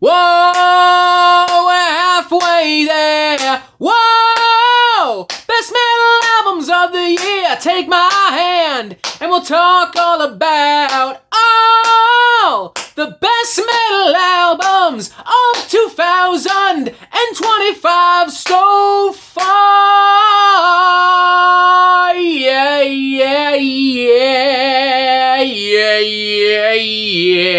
Whoa, we're halfway there. Whoa, best metal albums of the year. Take my hand and we'll talk all about all the best metal albums of 2025 so far. Yeah, yeah, yeah, yeah, yeah, yeah.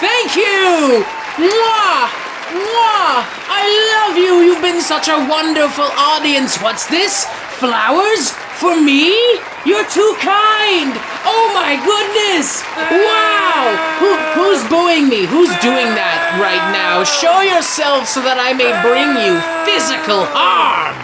Thank you! Mwah! Mwah! I love you! You've been such a wonderful audience. What's this? Flowers? For me? You're too kind! Oh my goodness! Wow! Who's booing me? Who's doing that right now? Show yourself so that I may bring you physical harm!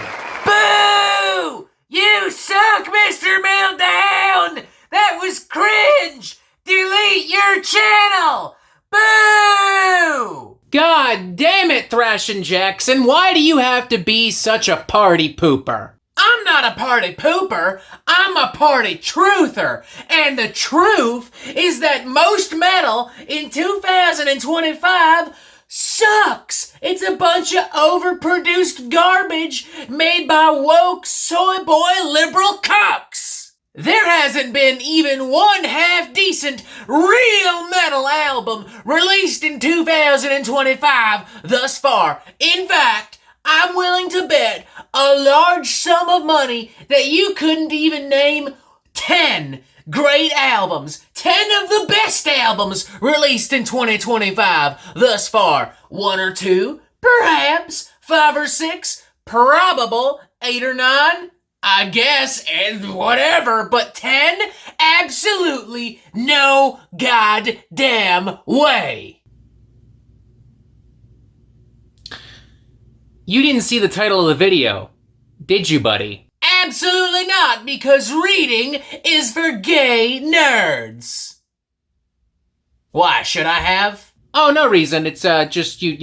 Boo! You suck, Mr. Meltdown! That was cringe! Delete your channel! Boo! God damn it, Thrashin' Jackson, why do you have to be such a party pooper? I'm not a party pooper, I'm a party truther. And the truth is that most metal in 2025 sucks. It's a bunch of overproduced garbage made by woke soy boy liberal cucks. There hasn't been even one half-decent real metal album released in 2025 thus far. In fact, I'm willing to bet a large sum of money that you couldn't even name 10 great albums, 10 of the best albums released in 2025 thus far. 1 or 2, perhaps, 5 or 6, probable, 8 or 9, I guess, and whatever, but 10? Absolutely no goddamn way. You didn't see the title of the video, did you, buddy? Absolutely not, because reading is for gay nerds. Why, should I have? Oh, no reason. It's just you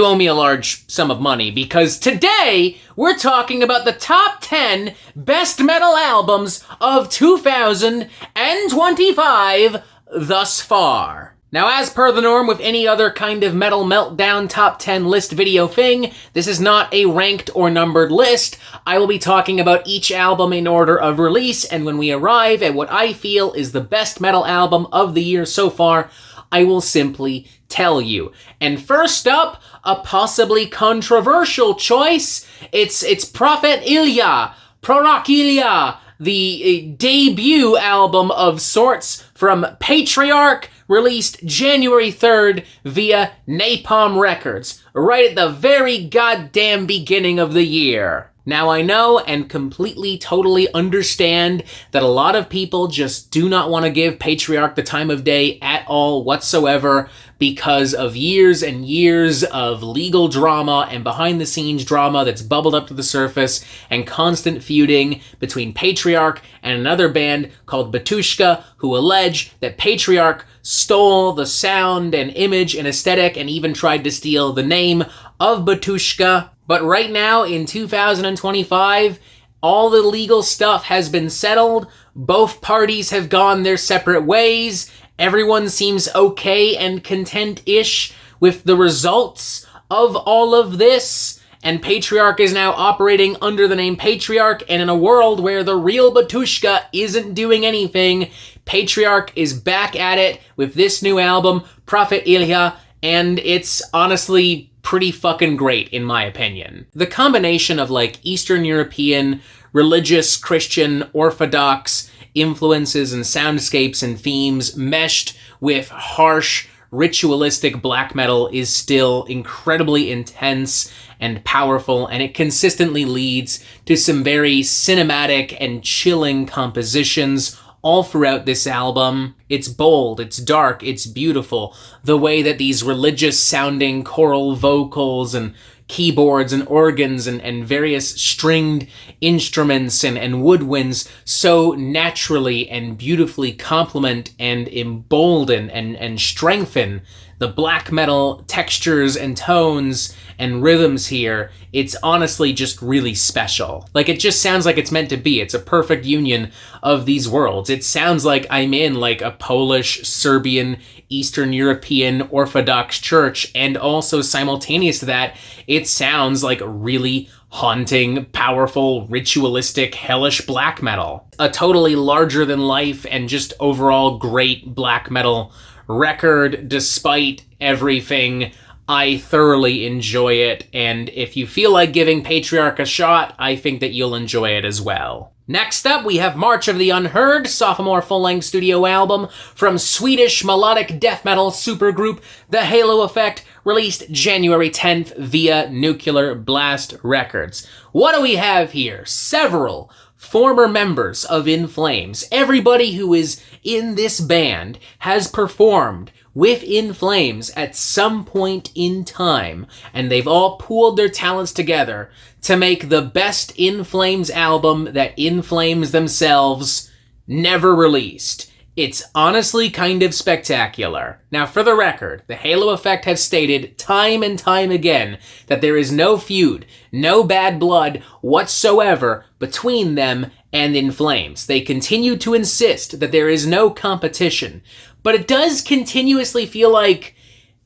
owe me a large sum of money because today we're talking about the top 10 best metal albums of 2025 thus far. Now, as per the norm with any other kind of metal meltdown top 10 list video thing, this is not a ranked or numbered list. I will be talking about each album in order of release, and when we arrive at what I feel is the best metal album of the year so far, I will simply tell you. And first up, a possibly controversial choice. It's Prophet Ilia, Patriarkh Ilia, the debut album of sorts from Patriarkh, released January 3rd via Napalm Records, right at the very goddamn beginning of the year. Now, I know and completely, totally understand that a lot of people just do not want to give Patriarkh the time of day at all whatsoever because of years and years of legal drama and behind-the-scenes drama that's bubbled up to the surface and constant feuding between Patriarkh and another band called Batushka, who allege that Patriarkh stole the sound and image and aesthetic and even tried to steal the name of Batushka. But right now, in 2025, all the legal stuff has been settled. Both parties have gone their separate ways. Everyone seems okay and content-ish with the results of all of this. And Patriarkh is now operating under the name Patriarkh, and in a world where the real Batushka isn't doing anything, Patriarkh is back at it with this new album, Prophet Ilia, and it's honestly pretty fucking great, in my opinion. The combination of, Eastern European, religious, Christian, Orthodox influences and soundscapes and themes meshed with harsh, ritualistic black metal is still incredibly intense and powerful, and it consistently leads to some very cinematic and chilling compositions all throughout this album. It's bold, it's dark, it's beautiful. The way that these religious-sounding choral vocals and keyboards and organs and various stringed instruments and woodwinds so naturally and beautifully complement and embolden and strengthen the black metal textures and tones and rhythms here. It's honestly just really special. It just sounds like it's meant to be. It's a perfect union of these worlds. It sounds like I'm in like a Polish, Serbian, Eastern European Orthodox church, and also simultaneous to that, it sounds like really haunting, powerful, ritualistic, hellish black metal. A totally larger than life and just overall great black metal record. Despite everything, I thoroughly enjoy it, and if you feel like giving Patriarkh a shot, I think that you'll enjoy it as well. Next up, we have March of the Unheard, sophomore full-length studio album from Swedish melodic death metal supergroup The Halo Effect, released January 10th via Nuclear Blast Records. What do we have here? Several former members of In Flames. Everybody who is in this band has performed with In Flames at some point in time, and they've all pooled their talents together to make the best In Flames album that In Flames themselves never released. It's honestly kind of spectacular. Now, for the record, the Halo Effect have stated time and time again that there is no feud, no bad blood whatsoever between them and In Flames. They continue to insist that there is no competition, but it does continuously feel like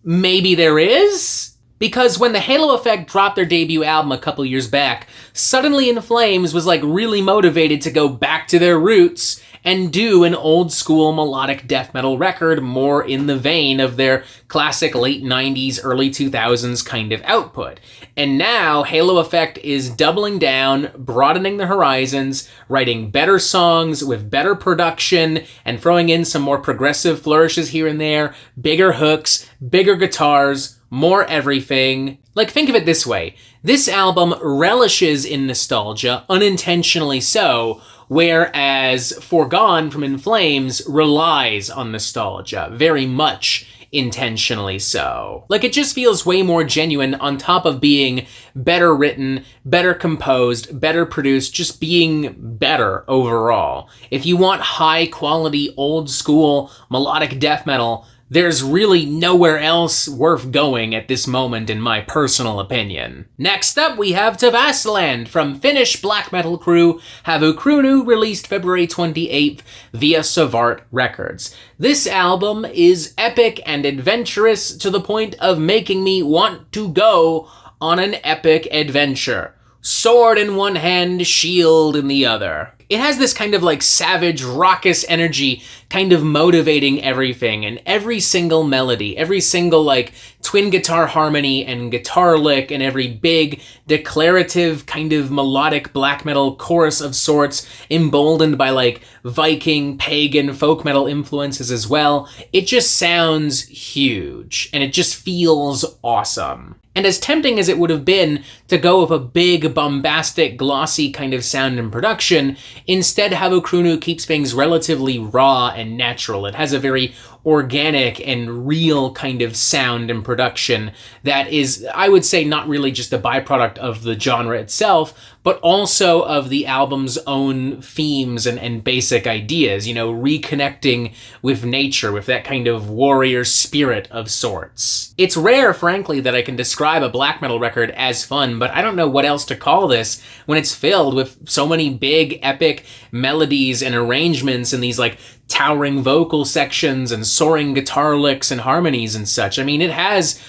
maybe there is. Because when the Halo Effect dropped their debut album a couple years back, suddenly In Flames was like really motivated to go back to their roots and do an old school melodic death metal record more in the vein of their classic late 90s, early 2000s kind of output. And now Halo Effect is doubling down, broadening the horizons, writing better songs with better production, and throwing in some more progressive flourishes here and there, bigger hooks, bigger guitars, more everything. Like, think of it this way. This album relishes in nostalgia, unintentionally so, whereas Foregone from In Flames relies on nostalgia, very much intentionally so. Like, it just feels way more genuine on top of being better written, better composed, better produced, just being better overall. If you want high quality, old school, melodic death metal, there's really nowhere else worth going at this moment, in my personal opinion. Next up, we have Tavastland from Finnish black metal crew Havukruunu, released February 28th via Savart Records. This album is epic and adventurous to the point of making me want to go on an epic adventure. Sword in one hand, shield in the other. It has this kind of like savage, raucous energy kind of motivating everything, and every single melody, every single like twin guitar harmony and guitar lick, and every big declarative kind of melodic black metal chorus of sorts, emboldened by like Viking, pagan, folk metal influences as well. It just sounds huge, and it just feels awesome. And as tempting as it would have been to go with a big, bombastic, glossy kind of sound and production, instead Havukruunu keeps things relatively raw and natural. It has a very organic and real kind of sound and production that is, I would say, not really just a byproduct of the genre itself, but also of the album's own themes and basic ideas, you know, reconnecting with nature, with that kind of warrior spirit of sorts. It's rare, frankly, that I can describe a black metal record as fun, but I don't know what else to call this when it's filled with so many big, epic melodies and arrangements and these, like, towering vocal sections and soaring guitar licks and harmonies and such. I mean, it has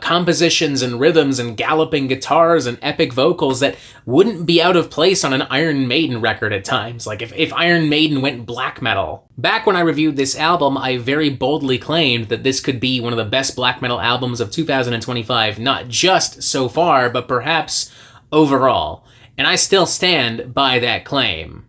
compositions and rhythms and galloping guitars and epic vocals that wouldn't be out of place on an Iron Maiden record at times. Like, if Iron Maiden went black metal. Back when I reviewed this album, I very boldly claimed that this could be one of the best black metal albums of 2025, not just so far, but perhaps overall. And I still stand by that claim.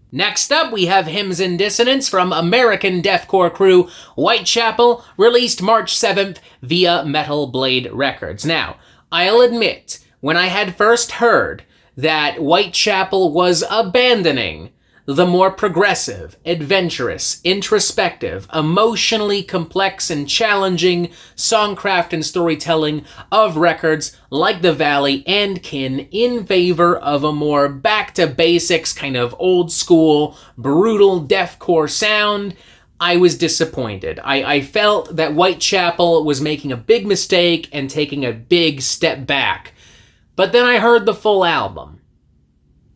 Next up, we have Hymns in Dissonance from American deathcore crew Whitechapel, released March 7th via Metal Blade Records. Now, I'll admit, when I had first heard that Whitechapel was abandoning the more progressive, adventurous, introspective, emotionally complex and challenging songcraft and storytelling of records like The Valley and Kin in favor of a more back-to-basics kind of old-school, brutal deathcore sound, I was disappointed. I felt that Whitechapel was making a big mistake and taking a big step back. But then I heard the full album.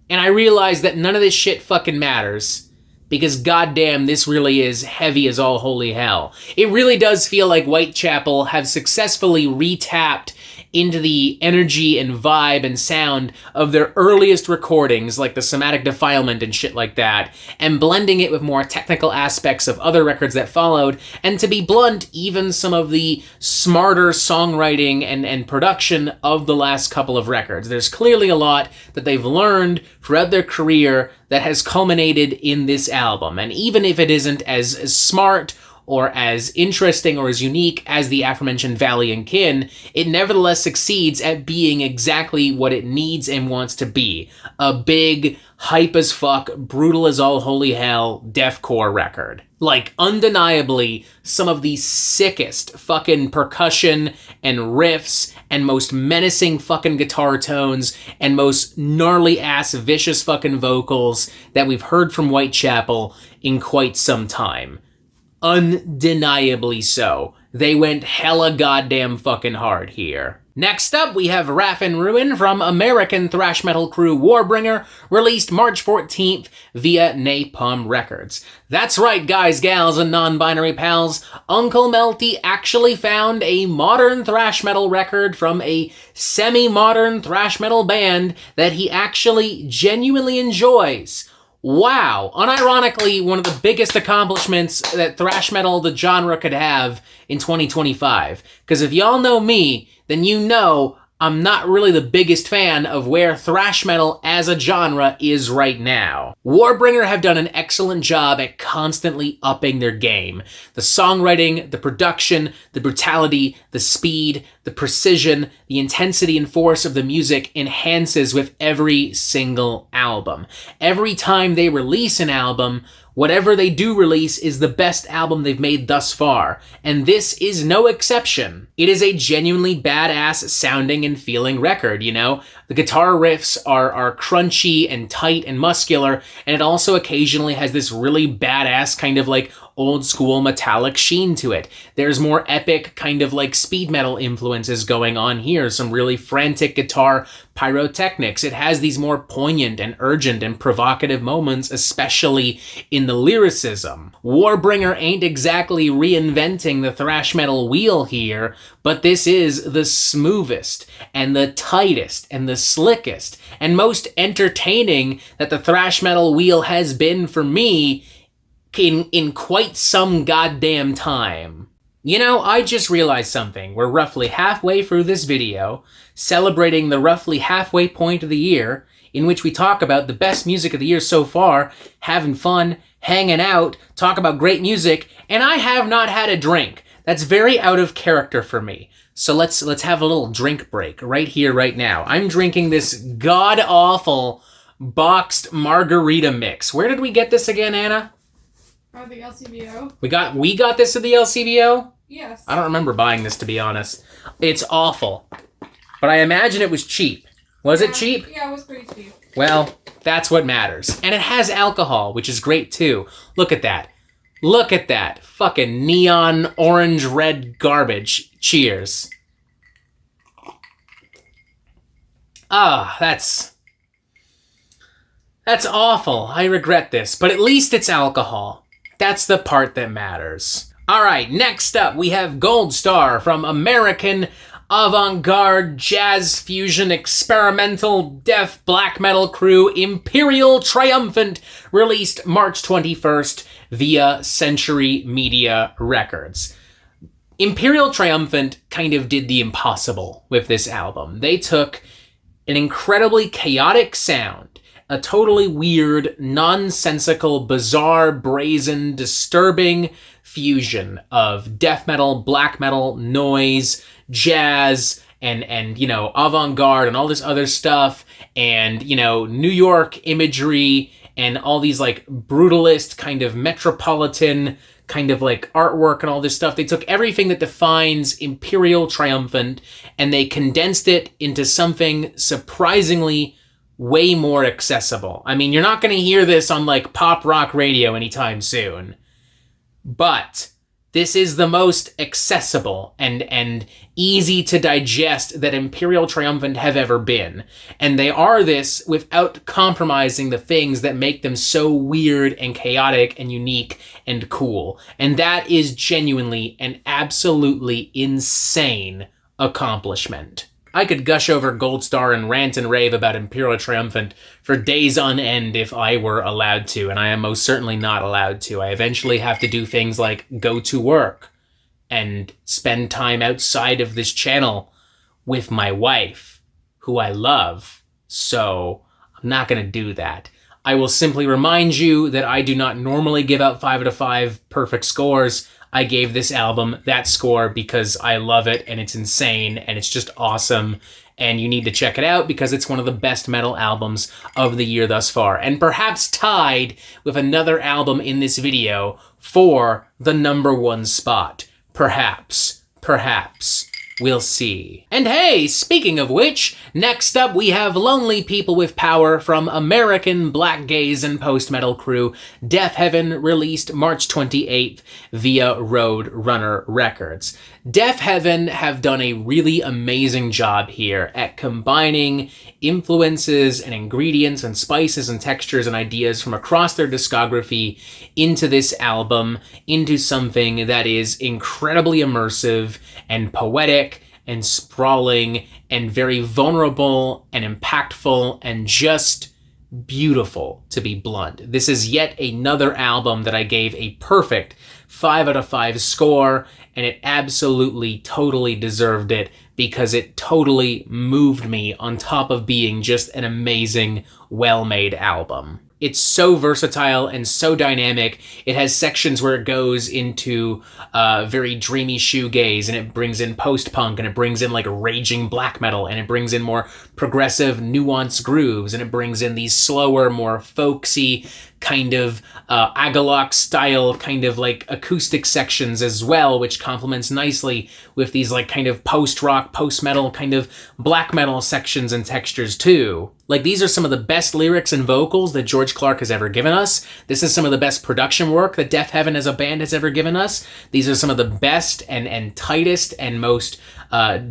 And I realized that none of this shit fucking matters. because goddamn, this really is heavy as all holy hell. It really does feel like Whitechapel have successfully retapped into the energy and vibe and sound of their earliest recordings, like the Somatic Defilement and shit like that, and blending it with more technical aspects of other records that followed, and to be blunt, even some of the smarter songwriting and production of the last couple of records. There's clearly a lot that they've learned throughout their career that has culminated in this album, and even if it isn't as smart or as interesting or as unique as the aforementioned Valley and Kin, it nevertheless succeeds at being exactly what it needs and wants to be. A big, hype as fuck, brutal as all holy hell, deathcore record. Like, undeniably, some of the sickest fucking percussion and riffs and most menacing fucking guitar tones and most gnarly-ass vicious fucking vocals that we've heard from Whitechapel in quite some time. Undeniably so. They went hella goddamn fucking hard here. Next up, we have Wrath and Ruin from American thrash metal crew Warbringer, released March 14th via Napalm Records. That's right, guys, gals, and non-binary pals. Uncle Melty actually found a modern thrash metal record from a semi-modern thrash metal band that he actually genuinely enjoys. Wow, unironically, one of the biggest accomplishments that thrash metal, the genre, could have in 2025. Because if y'all know me, then you know I'm not really the biggest fan of where thrash metal as a genre is right now. Warbringer have done an excellent job at constantly upping their game. The songwriting, the production, the brutality, the speed, the precision, the intensity and force of the music enhances with every single album. Every time they release an album, whatever they do release is the best album they've made thus far, and this is no exception. It is a genuinely badass sounding and feeling record, you know? The guitar riffs are crunchy and tight and muscular, and it also occasionally has this really badass kind of like old school metallic sheen to it. There's more epic kind of like speed metal influences going on here, some really frantic guitar pyrotechnics. It has these more poignant and urgent and provocative moments, especially in the lyricism. Warbringer ain't exactly reinventing the thrash metal wheel here, but this is the smoothest and the tightest and the slickest and most entertaining that the thrash metal wheel has been for me in quite some goddamn time. You know, I just realized something. We're roughly halfway through this video, celebrating the roughly halfway point of the year, in which we talk about the best music of the year so far, having fun, hanging out, talk about great music, and I have not had a drink. That's very out of character for me. So let's have a little drink break right here, right now. I'm drinking this god-awful boxed margarita mix. Where did we get this again, Anna? The LCBO. We got this at the LCBO? Yes. I don't remember buying this, to be honest. It's awful. But I imagine it was cheap. Was it cheap? Yeah, it was pretty cheap. Well, that's what matters. And it has alcohol, which is great too. Look at that. Look at that. Fucking neon orange red garbage. Cheers. Ah, that's awful. I regret this. But at least it's alcohol. That's the part that matters. All right, next up, we have Gold Star from American avant-garde jazz fusion experimental death black metal crew Imperial Triumphant, released March 21st via Century Media Records. Imperial Triumphant kind of did the impossible with this album. They took an incredibly chaotic sound, a totally weird, nonsensical, bizarre, brazen, disturbing fusion of death metal, black metal, noise, jazz, and you know, avant-garde and all this other stuff, and, you know, New York imagery and all these like brutalist kind of metropolitan kind of like artwork and all this stuff. They took everything that defines Imperial Triumphant and they condensed it into something surprisingly way more accessible. I mean, you're not going to hear this on like pop rock radio anytime soon, but This is the most accessible and easy to digest that Imperial Triumphant have ever been. And they are this without compromising the things that make them so weird and chaotic and unique and cool. And that is genuinely an absolutely insane accomplishment. I could gush over Goldstar and rant and rave about Imperial Triumphant for days on end if I were allowed to, and I am most certainly not allowed to. I eventually have to do things like go to work and spend time outside of this channel with my wife, who I love, so I'm not going to do that. I will simply remind you that I do not normally give out 5 out of 5 perfect scores. I gave this album that score because I love it and it's insane and it's just awesome, and you need to check it out because it's one of the best metal albums of the year thus far, and perhaps tied with another album in this video for the #1 spot. Perhaps. We'll see. And hey, speaking of which, next up we have Lonely People with Power from American black gaze and post-metal crew Deafheaven, released March 28th via Roadrunner Records. Deafheaven have done a really amazing job here at combining influences and ingredients and spices and textures and ideas from across their discography into this album, into something that is incredibly immersive and poetic and sprawling and very vulnerable and impactful and just beautiful, to be blunt. This is yet another album that I gave a perfect 5 out of 5 score, and it absolutely, totally deserved it because it totally moved me on top of being just an amazing, well-made album. It's so versatile and so dynamic. It has sections where it goes into very dreamy shoegaze, and it brings in post-punk, and it brings in like raging black metal, and it brings in more progressive, nuanced grooves, and it brings in these slower, more folksy kind of Agalloch style kind of like acoustic sections as well, which complements nicely with these like kind of post-rock, post-metal kind of black metal sections and textures too. Like, these are some of the best lyrics and vocals that George Clark has ever given us. This is some of the best production work that Deafheaven as a band has ever given us. These are some of the best and tightest and most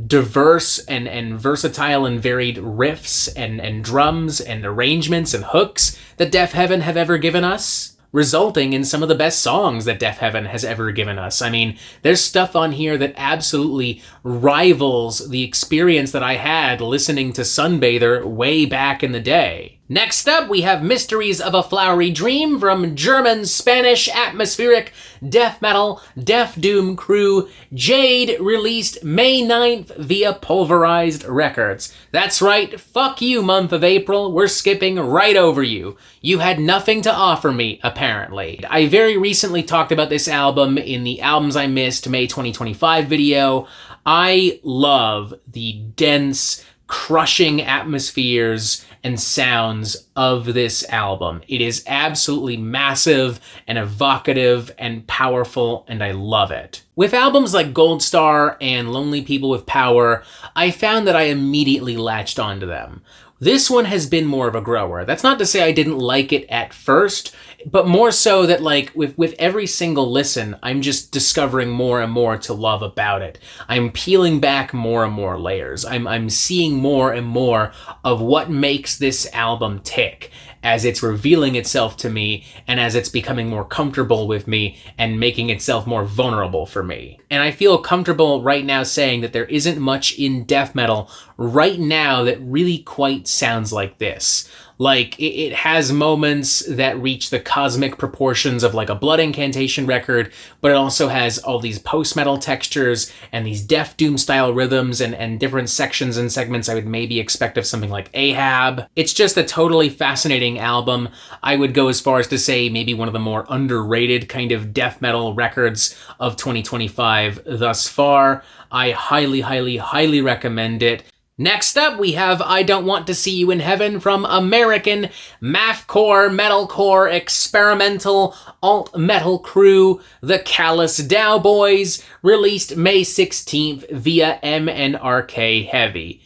diverse and versatile and varied riffs and drums and arrangements and hooks that Deafheaven have ever given us, resulting in some of the best songs that Deafheaven has ever given us. I mean, there's stuff on here that absolutely rivals the experience that I had listening to Sunbather way back in the day. Next up, we have Mysteries of a Flowery Dream from German-Spanish atmospheric death metal death doom crew Jade, released May 9th via Pulverized Records. That's right, fuck you, month of April, we're skipping right over you. You had nothing to offer me, apparently. I very recently talked about this album in the Albums I Missed May 2025 video. I love the dense, crushing atmospheres and sounds of this album. It is absolutely massive and evocative and powerful, and I love it. With albums like Goldstar and Lonely People with Power, I found that I immediately latched onto them. This one has been more of a grower. That's not to say I didn't like it at first, but more so that like with every single listen, I'm just discovering more and more to love about it. I'm peeling back more and more layers. I'm seeing more and more of what makes this album tick as it's revealing itself to me and as it's becoming more comfortable with me and making itself more vulnerable for me. And I feel comfortable right now saying that there isn't much in death metal right now that really quite sounds like this. Like, it has moments that reach the cosmic proportions of like a Blood Incantation record, but it also has all these post-metal textures and these death doom style rhythms and different sections and segments I would maybe expect of something like Ahab. It's just a totally fascinating album. I would go as far as to say maybe one of the more underrated kind of death metal records of 2025 thus far. I highly, highly, highly recommend it. Next up, we have I Don't Want to See You in Heaven from American mathcore, metalcore, experimental, alt-metal crew, the Callous Daoboys, released May 16th via MNRK Heavy.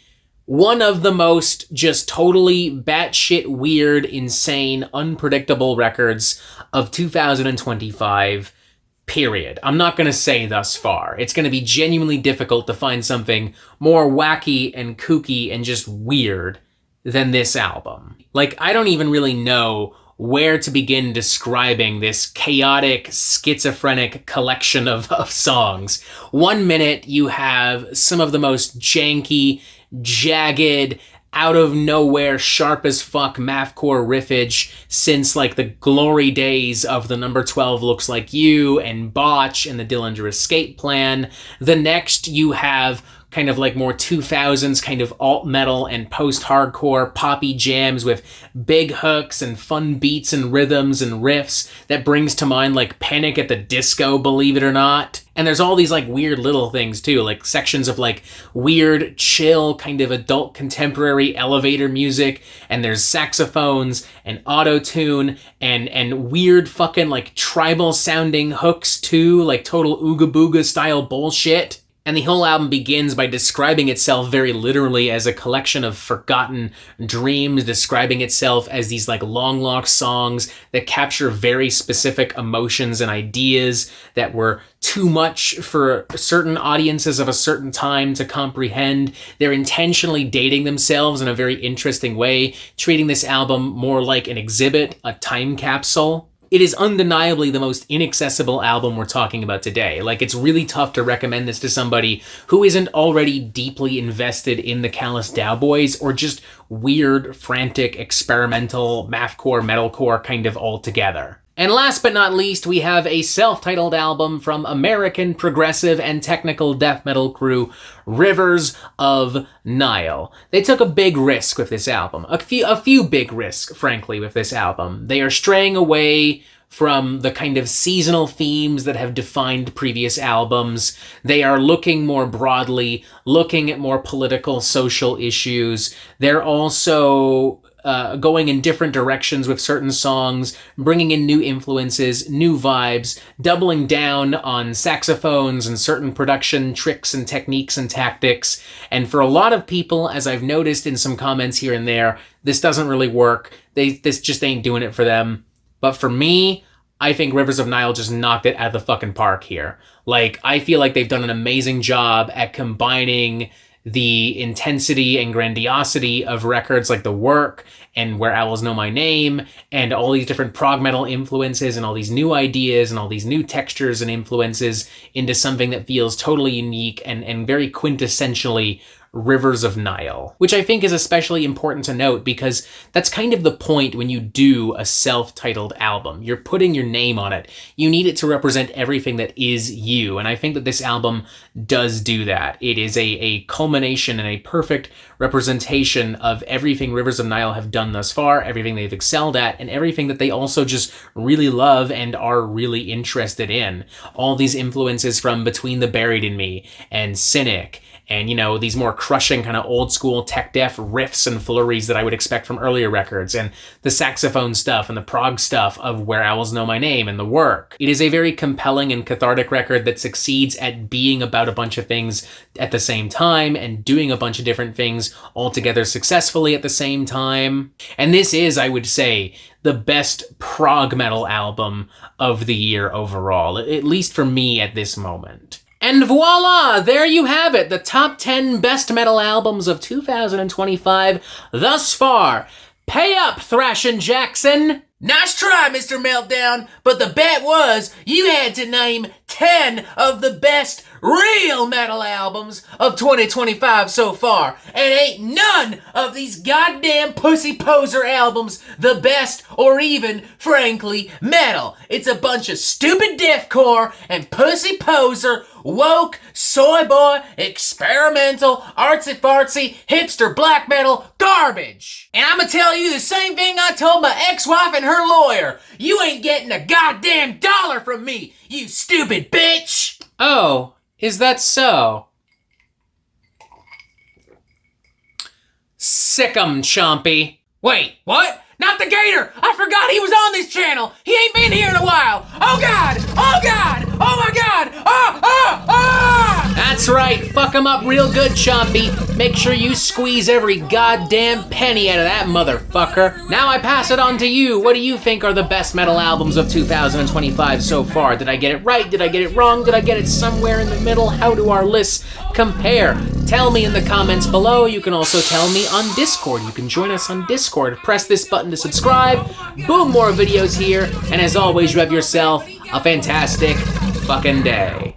One of the most just totally batshit weird, insane, unpredictable records of 2025. Period. I'm not going to say thus far. It's going to be genuinely difficult to find something more wacky and kooky and just weird than this album. Like, I don't even really know where to begin describing this chaotic, schizophrenic collection of songs. 1 minute, you have some of the most janky, jagged, out of nowhere, sharp as fuck mathcore riffage since like the glory days of the number 12 Looks Like You and Botch and the Dillinger Escape Plan. The next, you have kind of like more 2000s kind of alt metal and post-hardcore poppy jams with big hooks and fun beats and rhythms and riffs that brings to mind like Panic at the Disco, believe it or not. And there's all these like weird little things too, like sections of like weird, chill, kind of adult contemporary elevator music, and there's saxophones and auto-tune and weird fucking like tribal sounding hooks too, like total Ooga Booga style bullshit. And the whole album begins by describing itself very literally as a collection of forgotten dreams, describing itself as these like long lost songs that capture very specific emotions and ideas that were too much for certain audiences of a certain time to comprehend. They're intentionally dating themselves in a very interesting way, treating this album more like an exhibit, a time capsule. It is undeniably the most inaccessible album we're talking about today. Like, it's really tough to recommend this to somebody who isn't already deeply invested in the Callous Daoboys or just weird, frantic, experimental, mathcore, metalcore kind of altogether. And last but not least, we have a self-titled album from American progressive and technical death metal crew Rivers of Nihil. They took a big risk with this album. A few big risks, frankly, with this album. They are straying away from the kind of seasonal themes that have defined previous albums. They are looking more broadly, looking at more political, social issues. They're also going in different directions with certain songs, bringing in new influences, new vibes, doubling down on saxophones and certain production tricks and techniques and tactics. And for a lot of people, as I've noticed in some comments here and there, this doesn't really work. This just ain't doing it for them. But for me, I think Rivers of Nihil just knocked it out of the fucking park here. Like, I feel like they've done an amazing job at combining the intensity and grandiosity of records like The Work and Where Owls Know My Name and all these different prog metal influences and all these new ideas and all these new textures and influences into something that feels totally unique and very quintessentially Rivers of Nihil, which I think is especially important to note because that's kind of the point when you do a self-titled album. You're putting your name on it. You need it to represent everything that is you, and I think that this album does do that. It is a culmination and a perfect representation of everything Rivers of Nihil have done thus far, everything they've excelled at, and everything that they also just really love and are really interested in. All these influences from Between the Buried and Me and Cynic, and, you know, these more crushing kind of old school tech deaf riffs and flurries that I would expect from earlier records, and the saxophone stuff and the prog stuff of Where Owls Know My Name and The Work. It is a very compelling and cathartic record that succeeds at being about a bunch of things at the same time and doing a bunch of different things altogether successfully at the same time. And this is, I would say, the best prog metal album of the year overall, at least for me at this moment. And voila, there you have it, the top 10 best metal albums of 2025 thus far. Pay up, Thrashin' Jackson! Nice try, Mr. Meltdown, but the bet was you had to name 10 of the best real metal albums of 2025 so far, and ain't none of these goddamn pussy poser albums the best or even, frankly, metal. It's a bunch of stupid deathcore and pussy poser, woke, soy boy, experimental, artsy-fartsy, hipster black metal garbage. And I'ma tell you the same thing I told my ex-wife and her lawyer. You ain't getting a goddamn dollar from me, you stupid bitch! Oh, is that so? Sick 'em, Chompy. Wait, what? Not the gator! I forgot he was on this channel! He ain't been here in a while! Oh god! Oh god! Oh my god! Ah! Ah! Ah! That's That's right, fuck 'em up real good, Chompy. Make sure you squeeze every goddamn penny out of that motherfucker. Now I pass it on to you. What do you think are the best metal albums of 2025 so far? Did I get it right? Did I get it wrong? Did I get it somewhere in the middle? How do our lists compare? Tell me in the comments below. You can also tell me on Discord. You can join us on Discord. Press this button to subscribe. Boom, more videos here. And as always, you have yourself a fantastic fucking day.